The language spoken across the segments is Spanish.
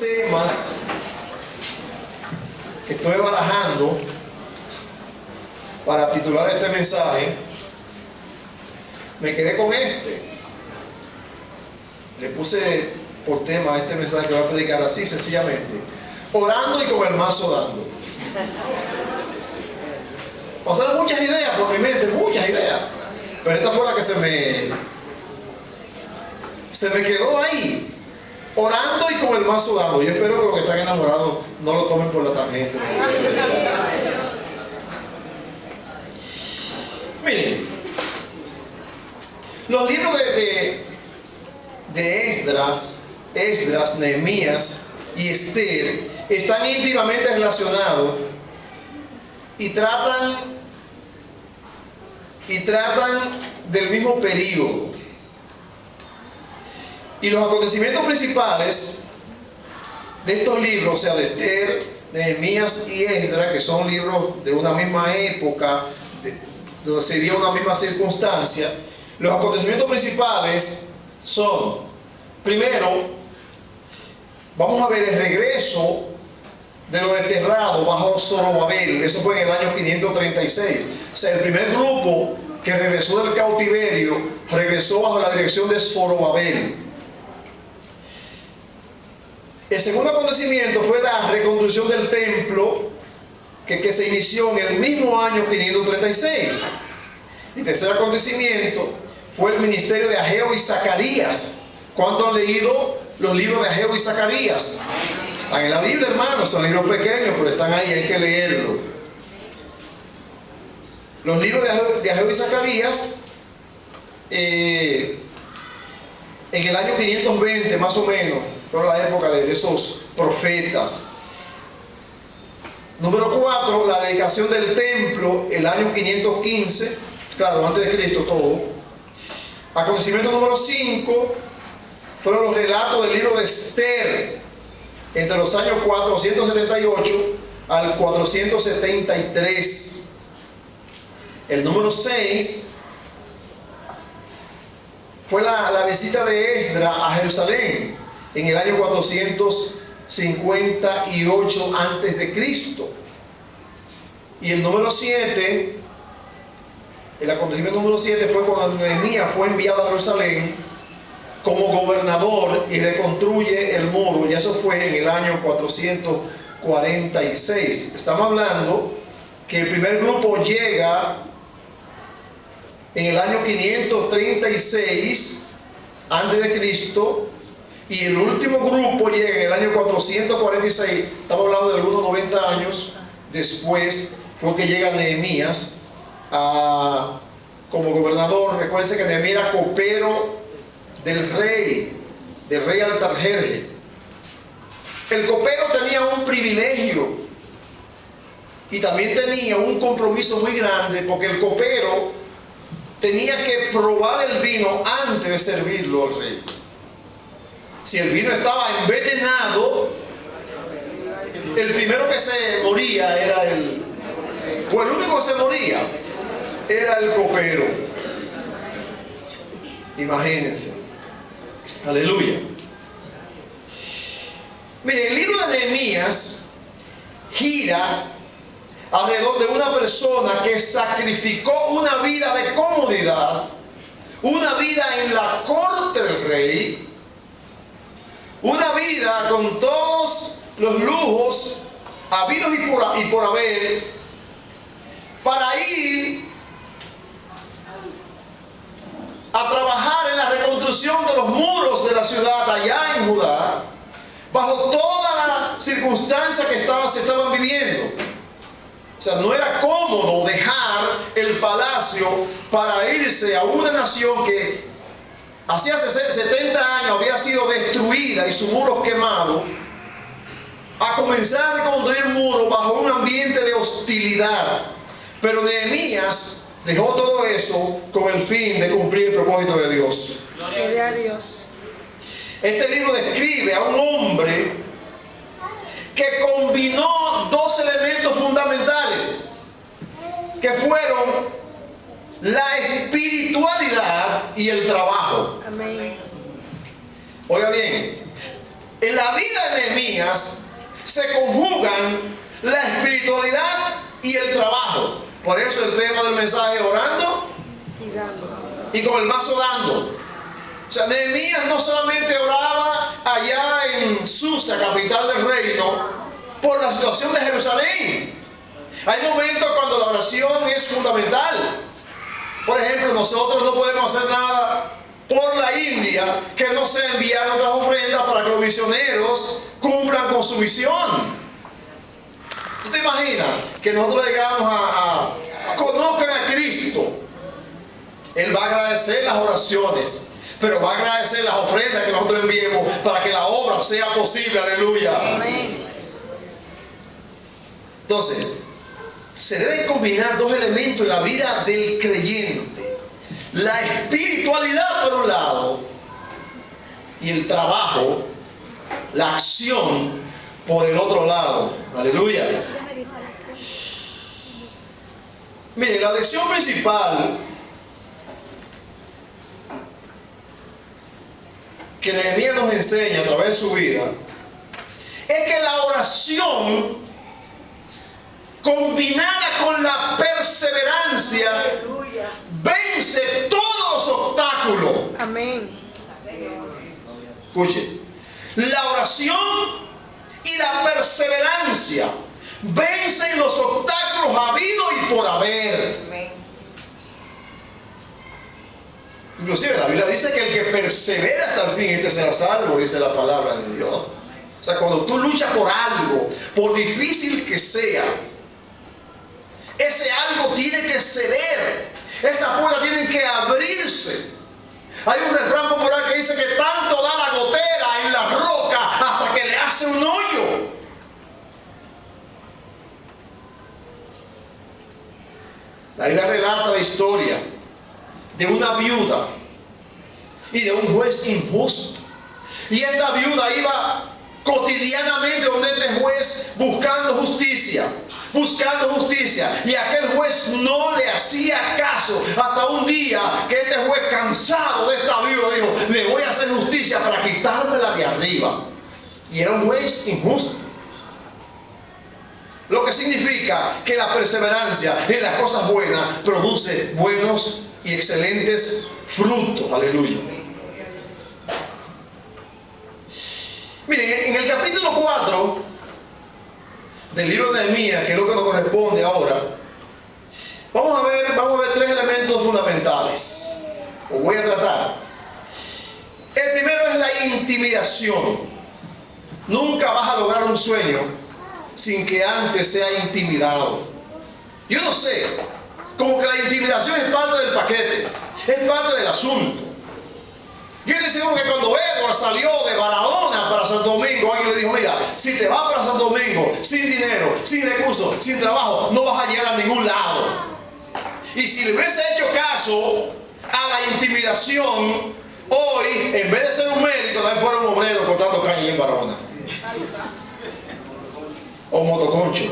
temas que estoy barajando para titular este mensaje, me quedé con este. Le puse por tema a este mensaje que voy a predicar así sencillamente: orando y con el mazo dando. Pasaron muchas ideas por mi mente, muchas ideas, pero esta fue la que se me quedó ahí. Orando y con el mazo dando. Yo espero que los que están enamorados no lo tomen por la tangente. Miren, los libros de Esdras, Nehemías y Esther están íntimamente relacionados y tratan del mismo periodo. Y los acontecimientos principales de estos libros, o sea, de Esther, Nehemías y Esdras, que son libros de una misma época, donde se vio una misma circunstancia, los acontecimientos principales son: primero, vamos a ver el regreso de los desterrados bajo Zorobabel. Eso fue en el año 536. O sea, el primer grupo que regresó del cautiverio regresó bajo la dirección de Zorobabel. El segundo acontecimiento fue la reconstrucción del templo que se inició en el mismo año 536. Y tercer acontecimiento fue el ministerio de Ageo y Zacarías. ¿Cuántos han leído los libros de Ageo y Zacarías? Están en la Biblia, hermanos, son libros pequeños, pero están ahí, hay que leerlos. Los libros de Ageo y Zacarías, en el año 520 más o menos, fueron la época de esos profetas. Número 4, la dedicación del templo, el año 515, claro, antes de Cristo todo. Acontecimiento número 5, fueron los relatos del libro de Esther, entre los años 478 al 473. El número 6 fue la visita de Esdras a Jerusalén en el año 458 antes de Cristo. Y el número 7, el acontecimiento número 7 fue cuando Nehemías fue enviado a Jerusalén como gobernador y reconstruye el muro, y eso fue en el año 446. Estamos hablando que el primer grupo llega en el año 536 antes de Cristo, y el último grupo llega en el año 446. Estamos hablando de algunos 90 años después fue que llega Nehemías como gobernador. Recuerden que Nehemías era copero del rey Artajerjes. El copero tenía un privilegio y también tenía un compromiso muy grande, porque el copero tenía que probar el vino antes de servirlo al rey. Si el vino estaba envenenado, el primero que se moría era el único que se moría era el copero. Imagínense. Aleluya. Mire, el libro de Nehemías gira alrededor de una persona que sacrificó una vida de comodidad, una vida en la corte del rey, una vida con todos los lujos habidos y por haber, para ir a trabajar en la reconstrucción de los muros de la ciudad allá en Judá, bajo toda la circunstancia que se estaban viviendo. O sea, no era cómodo dejar el palacio para irse a una nación que hacía 70 años había sido destruida y sus muros quemados, a comenzar a reconstruir muros bajo un ambiente de hostilidad. Pero Nehemías dejó todo eso con el fin de cumplir el propósito de Dios. Gloria a Dios. Este libro describe a un hombre que combinó dos elementos fundamentales, que fueron la espiritualidad y el trabajo. Amén. Oiga bien, en la vida de Nehemías se conjugan la espiritualidad y el trabajo. Por eso el tema del mensaje, orando y con el mazo dando. O sea, Nehemías no solamente oraba allá en Susa, capital del reino, por la situación de Jerusalén. Hay momentos cuando la oración es fundamental. Por ejemplo, nosotros no podemos hacer nada por la India que no sea enviar otras ofrendas para que los misioneros cumplan con su visión. ¿Tú te imaginas que nosotros llegamos a conozcan a Cristo? Él va a agradecer las oraciones, pero va a agradecer las ofrendas que nosotros enviemos para que la obra sea posible. Aleluya. Amén. Entonces, se deben combinar dos elementos en la vida del creyente: la espiritualidad por un lado y el trabajo, la acción por el otro lado. Aleluya. Miren, la lección principal que Nehemías nos enseña a través de su vida es que la oración combinada con la perseverancia vence todos los obstáculos. Amén. Escuche, la oración y la perseverancia vencen los obstáculos habidos y por haber. Amén. Inclusive la Biblia dice que el que persevera hasta el fin, este será salvo, dice la palabra de Dios. O sea, cuando tú luchas por algo, por difícil que sea, ese algo tiene que ceder. Esas puertas tienen que abrirse. Hay un refrán popular que dice que tanto da la gotera en la roca hasta que le hace un hoyo. La Biblia relata la historia de una viuda y de un juez injusto. Y esta viuda iba cotidianamente donde este juez buscando justicia. Y aquel juez no le hacía caso, hasta un día que este juez, cansado de esta viuda, dijo: le voy a hacer justicia para quitármela de arriba. Y era un juez injusto. Lo que significa que la perseverancia en las cosas buenas produce buenos y excelentes frutos. Aleluya. Miren, en el capítulo 4 del libro de Nehemías, que es lo que nos corresponde ahora, vamos a ver tres elementos fundamentales. Os voy a tratar. El primero es la intimidación. Nunca vas a lograr un sueño sin que antes sea intimidado. Yo no sé, como que la intimidación es parte del paquete, es parte del asunto. Yo estoy seguro que cuando Edward salió de Barahona para Santo Domingo, alguien le dijo: mira, si te vas para Santo Domingo sin dinero, sin recursos, sin trabajo, no vas a llegar a ningún lado. Y si le hubiese hecho caso a la intimidación, hoy, en vez de ser un médico, también fuera un obrero cortando caña en Barahona. O motoconcho.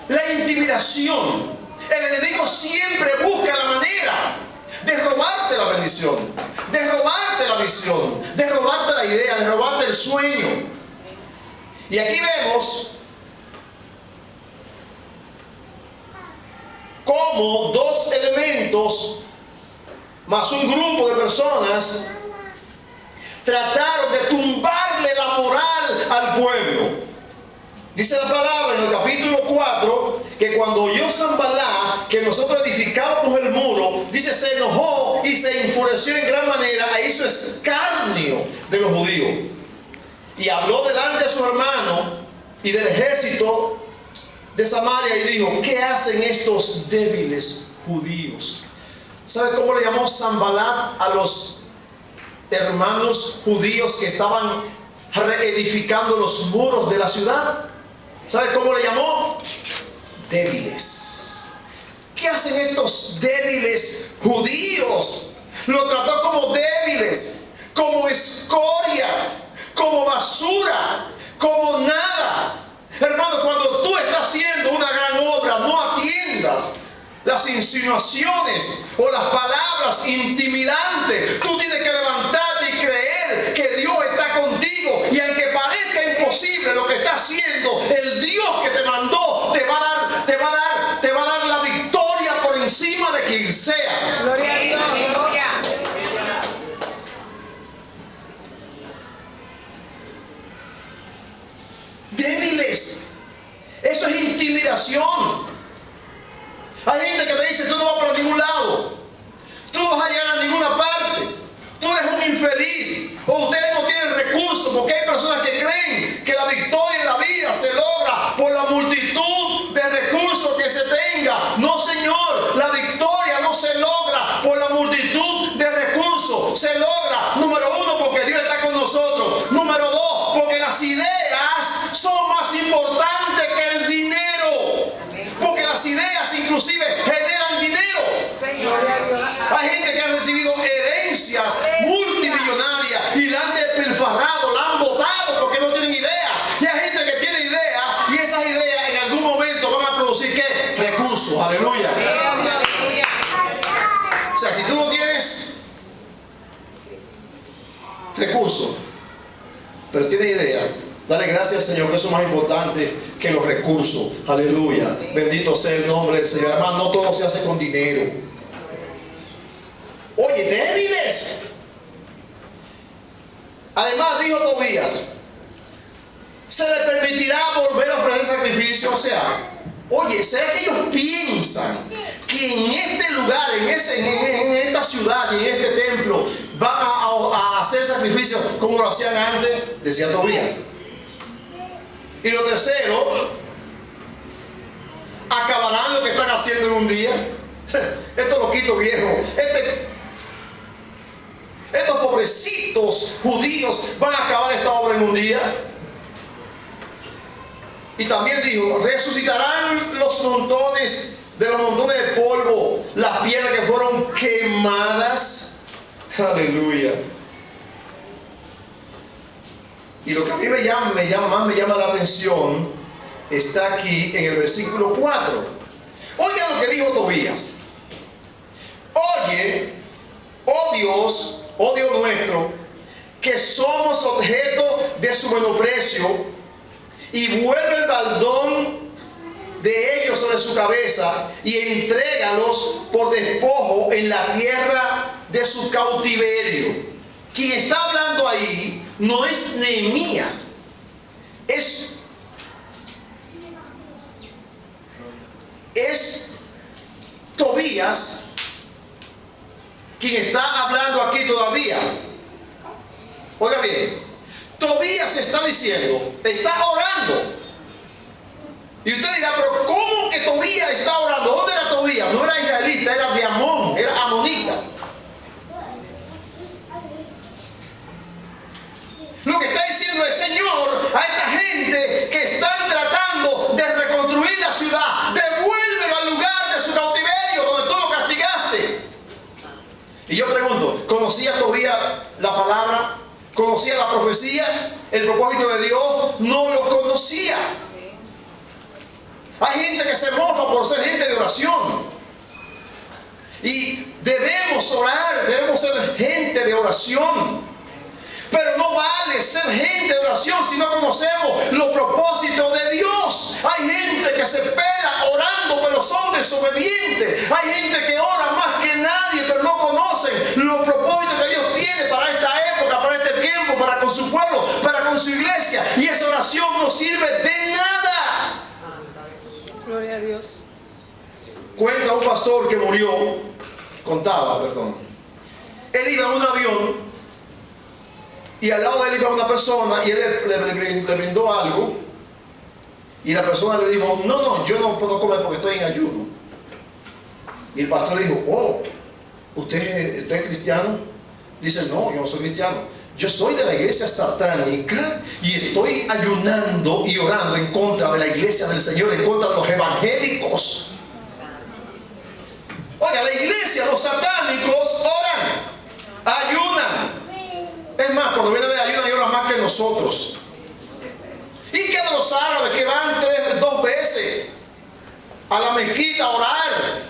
La intimidación. El enemigo siempre busca la manera de robarte la bendición, de robarte la visión, de robarte la idea, de robarte el sueño. Y aquí vemos cómo dos elementos más un grupo de personas trataron de tumbarle la moral al pueblo. Dice la palabra en el capítulo 4 que cuando oyó Sanballat que nosotros edificábamos el muro, dice, se enojó y se enfureció en gran manera e hizo escarnio de los judíos. Y habló delante de su hermano y del ejército de Samaria y dijo: ¿qué hacen estos débiles judíos? ¿Sabe cómo le llamó Sanballat a los hermanos judíos que estaban reedificando los muros de la ciudad? ¿Sabe cómo le llamó? Débiles. ¿Qué hacen estos débiles judíos? Lo trató como débiles, como escoria, como basura, como nada. Hermano, cuando tú estás haciendo una gran obra, no atiendas las insinuaciones o las palabras intimidantes. Tú tienes que levantarte y creer saber que Dios está contigo, y aunque parezca imposible lo que está haciendo, el Dios que te mandó te va a dar la victoria por encima de quien sea. Gloria a Dios. Débiles. Eso es intimidación. Hay gente que te dice: tú no vas para ningún lado, tú no vas a llegar a ninguna parte, tú eres un infeliz, o usted no tiene recursos, porque hay personas que creen que la victoria en la vida se logra por la multitud de recursos que se tenga. No, señor, la victoria no se logra por la multitud de recursos. Se logra, número uno, porque Dios está con nosotros. Número dos, porque las ideas son más importantes que el dinero. Porque las ideas inclusive generan dinero. Hay gente que ha recibido herencias multimillonarias y la han despilfarrado, la han botado porque no tienen ideas. Y hay gente que tiene ideas, y esas ideas en algún momento van a producir ¿qué? Recursos. Aleluya. O sea, si tú no tienes recursos, pero tienes idea, dale gracias al Señor, que eso es más importante que los recursos. Aleluya. Bendito sea el nombre del Señor. Hermano, no todo se hace con dinero. Oye, débiles. Además, dijo Tobías, se le permitirá volver a ofrecer sacrificio. O sea, oye, ¿será que ellos piensan que en este lugar, en esta ciudad y en este templo van a hacer sacrificios como lo hacían antes? Decía Tobías. Y lo tercero, ¿acabarán lo que están haciendo en un día? Estos loquitos viejos, estos pobrecitos judíos van a acabar esta obra en un día. Y también dijo: resucitarán los montones de polvo, las piedras que fueron quemadas. Aleluya. Y lo que a mí me llama la atención está aquí en el versículo 4. Oiga lo que dijo Tobías. Oye, oh Dios, oh Dios nuestro, que somos objeto de su menosprecio, y vuelve el baldón de ellos sobre su cabeza, y entrégalos por despojo en la tierra de su cautiverio. Quien está hablando ahí no es Nehemías, es Tobías quien está hablando aquí todavía. Oiga bien, Tobías está diciendo, está orando. Y usted dirá: pero ¿cómo que Tobías está orando? ¿Dónde era Tobías? No era israelita, era de Amón, era amonita. Lo que está diciendo es: Señor, a esta gente que están tratando de reconstruir la ciudad, devuélvelo al lugar de su cautiverio, donde tú lo castigaste. Y yo pregunto, ¿conocía Tobías la palabra? ¿Conocía la profecía? ¿El propósito de Dios? No lo conocía. Hay gente que se mofa por ser gente de oración. Y debemos orar, debemos ser gente de oración. Pero no vale ser gente de oración si no conocemos los propósitos de Dios. Hay gente que se espera orando, pero son desobedientes. Hay gente que ora más que nadie, pero no conocen los propósitos que Dios tiene para esta época, para este tiempo, para con su pueblo, para con su iglesia. Y esa oración no sirve de nada. Gloria a Dios. Cuenta un pastor que murió, él iba en un avión, y al lado de él iba una persona, y él le brindó algo, y la persona le dijo: no, yo no puedo comer porque estoy en ayuno. Y el pastor le dijo: oh, ¿usted es cristiano? Dice: no, yo no soy cristiano, yo soy de la iglesia satánica y estoy ayunando y orando en contra de la iglesia del Señor, en contra de los evangélicos. Oiga, la iglesia, los satánicos oran, ayunan. Es más, cuando viene de ayuda y oran más que nosotros. ¿Y qué de los árabes que van 2 veces a la mezquita a orar?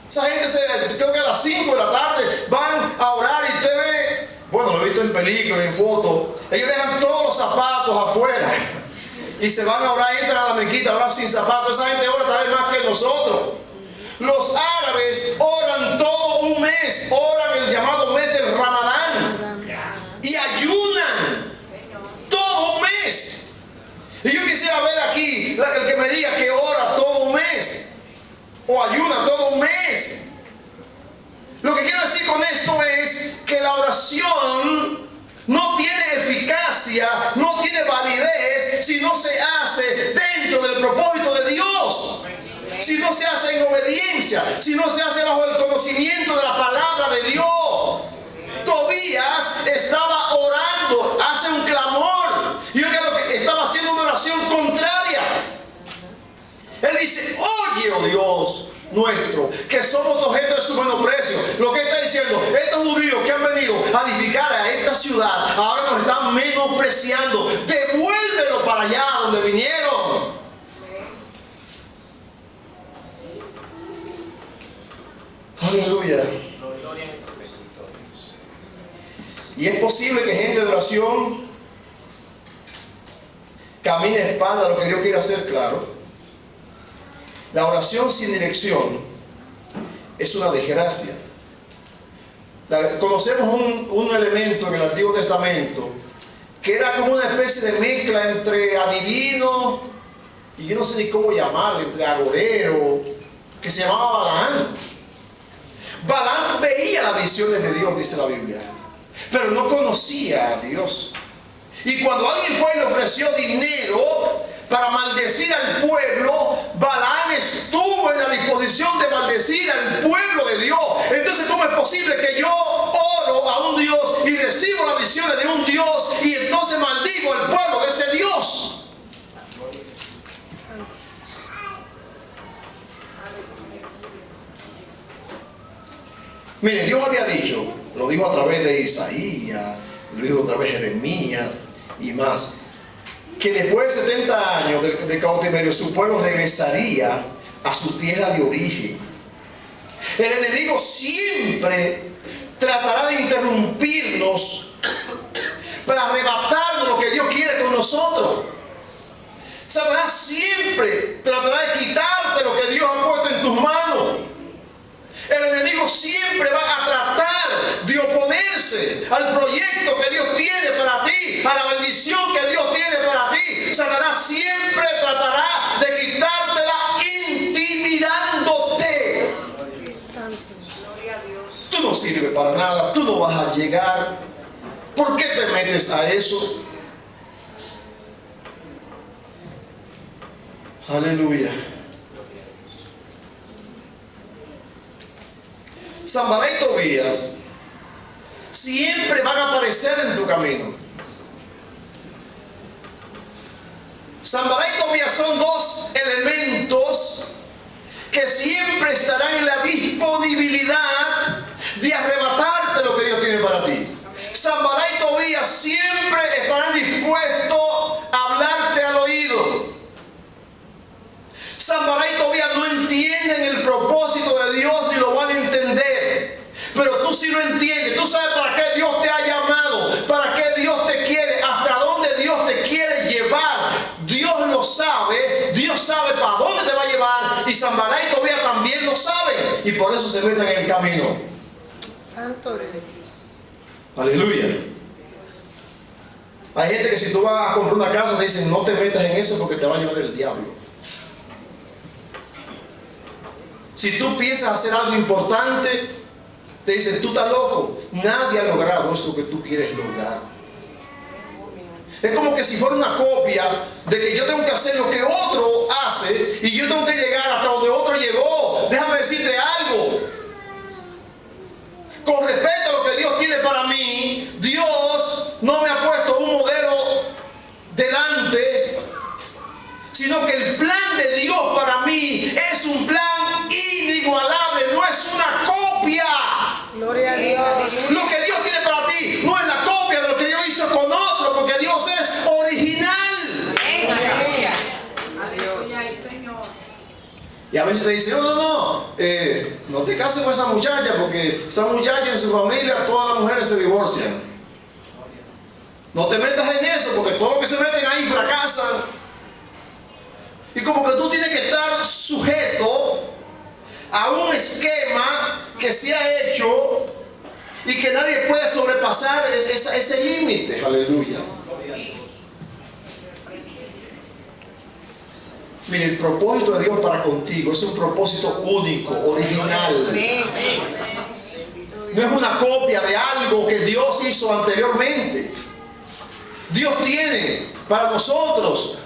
Esa gente, creo que a las 5 de la tarde van a orar y usted ve, bueno, lo he visto en películas, en fotos, ellos dejan todos los zapatos afuera y se van a orar, entran a la mezquita a orar sin zapatos. Esa gente ora tal vez más que nosotros. Los árabes oran todo un mes, oran el llamado mes del Ramadán y ayunan todo un mes. Y yo quisiera ver aquí el que me diga que ora todo un mes o ayuna todo un mes. Lo que quiero decir con esto es que la oración no tiene eficacia, no tiene validez si no se hace dentro del propósito de Dios, si no se hace en obediencia, si no se hace bajo el conocimiento de la palabra de Dios. Tobías estaba orando, hace un clamor, y oiga lo que estaba haciendo, una oración contraria. Él dice: oye, oh Dios nuestro, que somos objeto de su menosprecio. Lo que está diciendo, estos judíos que han venido a edificar a esta ciudad, ahora nos están menospreciando. Devuélvelo para allá donde vinieron. Aleluya. Y es posible que gente de oración camine a espalda a lo que Dios quiere hacer, claro. La oración sin dirección es una desgracia. Conocemos un elemento en el Antiguo Testamento que era como una especie de mezcla entre adivino y yo no sé ni cómo llamarlo, entre agorero, que se llamaba Balaam. Balaam veía las visiones de Dios, dice la Biblia, pero no conocía a Dios. Y cuando alguien fue y le ofreció dinero para maldecir al pueblo, Balaam estuvo en la disposición de maldecir al pueblo de Dios. Entonces, ¿cómo es posible que yo oro a un Dios y recibo las visiones de un Dios y entonces maldigo al pueblo de ese Dios? Mire, Dios había dicho, lo dijo a través de Isaías, lo dijo a través de Jeremías y más, que después de 70 años de cautiverio su pueblo regresaría a su tierra de origen. El enemigo siempre tratará de interrumpirnos para arrebatarnos lo que Dios quiere con nosotros. Satanás siempre tratará de quitarte lo que Dios ha puesto en tus manos. El enemigo siempre va a tratar de oponerse al proyecto que Dios tiene para ti, a la bendición que Dios tiene para ti. Satanás siempre tratará de quitártela intimidándote. Tú no sirves para nada, tú no vas a llegar. ¿Por qué te metes a eso? Aleluya. Sanballat y Tobías siempre van a aparecer en tu camino. Sanballat y Tobías son dos elementos que siempre estarán en la disponibilidad de arrebatarte lo que Dios tiene para ti. Sanballat y Tobías siempre estarán dispuestos a hablarte al oído. Sanballat y Tobías no entienden el propósito de Dios ni lo van a entender. Pero tú sí lo entiendes. Tú sabes para qué Dios te ha llamado, para qué Dios te quiere, hasta dónde Dios te quiere llevar. Dios lo sabe. Dios sabe para dónde te va a llevar. Y Sanballat y Tobías también lo saben. Y por eso se meten en el camino. Santo de Jesús. Aleluya. Hay gente que si tú vas a comprar una casa te dicen: no te metas en eso porque te va a llevar el diablo. Si tú piensas hacer algo importante, te dicen: tú estás loco. Nadie ha logrado eso que tú quieres lograr. Es como que si fuera una copia de que yo tengo que hacer lo que otro hace y yo tengo que llegar hasta donde otro llegó. Déjame decirte algo. Con respecto a lo que Dios tiene para mí, Dios no me ha puesto un modelo delante, sino que el plan de Dios para mí es un plan inigualable, no es una copia. Gloria a Dios. Lo que Dios tiene para ti no es la copia de lo que Dios hizo con otro, porque Dios es original. Aleluya. Y a veces te dicen, no te cases con esa muchacha, porque esa muchacha en su familia, todas las mujeres se divorcian. No te metas en eso, porque todos los que se meten ahí fracasan. Y como que tú tienes que estar sujeto a un esquema que se ha hecho y que nadie puede sobrepasar ese límite. Aleluya. Mire, el propósito de Dios para contigo es un propósito único, original. No es una copia de algo que Dios hizo anteriormente. Dios tiene para nosotros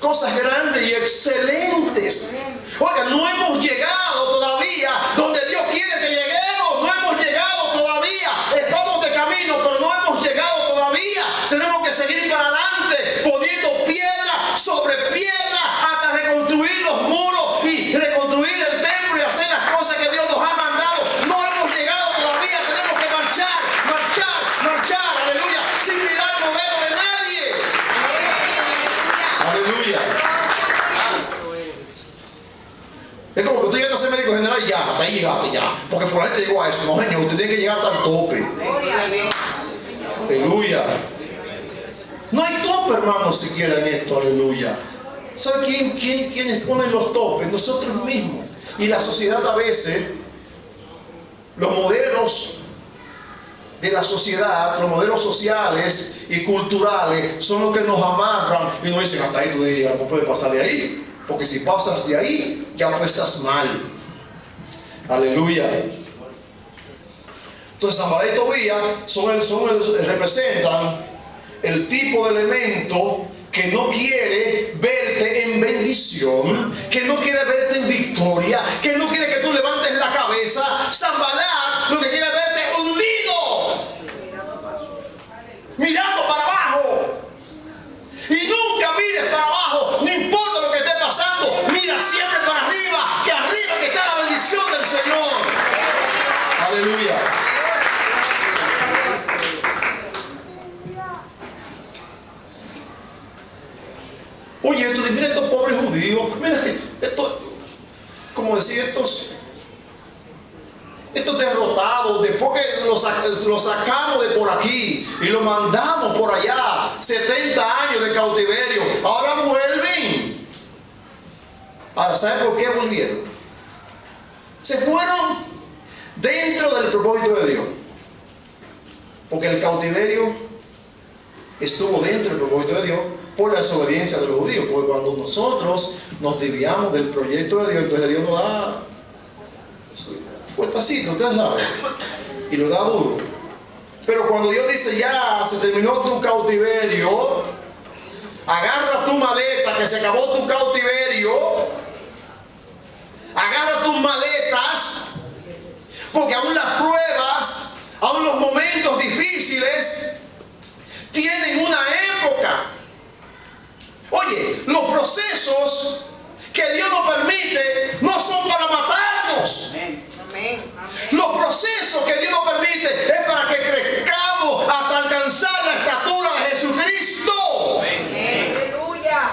cosas grandes y excelentes. Oiga, no hemos llegado todavía donde Dios quiere que lleguemos. No hemos llegado todavía. Estamos de camino, pero no hemos llegado todavía. Tenemos que seguir para adelante, poniendo piedra sobre piedra hasta reconstruir los muros y reconstruir el templo y hacer las cosas que Dios nos ha mandado. No hemos llegado todavía. Tenemos que marchar, marchar, marchar. Aleluya. Sin mirar el modelo de nadie. Aleluya. Es como que tú llegas a ser médico general y ya, hasta ahí llegaste ya. Porque por ahí te digo a eso. No, señor, usted tiene que llegar hasta el tope. Aleluya. No hay tope, hermanos, siquiera en esto. Aleluya. ¿Sabe quiénes ponen los topes? Nosotros mismos. Y la sociedad a veces, los modelos de la sociedad, los modelos sociales y culturales son los que nos amarran y nos dicen, hasta ahí tú digas, no puedes pasar de ahí, porque si pasas de ahí, ya pues estás mal. Aleluya. Entonces Sanballat y Tobías representan el tipo de elemento que no quiere verte en bendición, que no quiere verte en victoria, que no quiere que tú levantes la cabeza. Sanballat lo que quiere es verte hundido, mirando para abajo. Y nunca mires para abajo, no importa lo que esté pasando, mira siempre para arriba, que arriba que está la bendición del Señor. Aleluya. Oye, mira estos pobres judíos, mira esto, como decir, estos derrotados, después que los sacamos de por aquí y los mandamos por allá, 70 años de cautiverio, ahora vuelven. Ahora, ¿saben por qué volvieron? Se fueron dentro del propósito de Dios, porque el cautiverio estuvo dentro del propósito de Dios por la desobediencia de los judíos, porque cuando nosotros nos desviamos del proyecto de Dios, entonces Dios nos da fuertecito, ustedes saben, y lo da duro. Pero cuando Dios dice, ya se terminó tu cautiverio, agarra tu maleta, que se acabó tu cautiverio, agarra tus maletas, porque aún las pruebas, aún los momentos difíciles tienen una época. Oye, los procesos que Dios nos permite no son para matarnos. Los procesos que Dios nos permite es para que crezcamos hasta alcanzar la estatura de Jesucristo. Aleluya.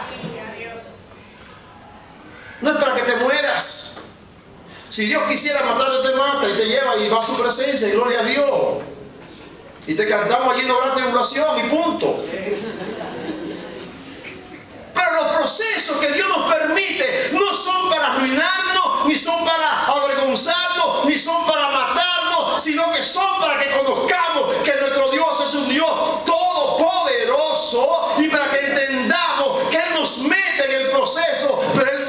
No es para que te mueras. Si Dios quisiera matarte, te mata y te lleva y va a su presencia, y gloria a Dios. Y te cantamos allí, no habrá tribulación y punto. Pero los procesos que Dios nos permite no son para arruinarnos, ni son para avergonzarnos, ni son para matarnos, sino que son para que conozcamos que nuestro Dios es un Dios todopoderoso, y para que entendamos que Él nos mete en el proceso, pero Él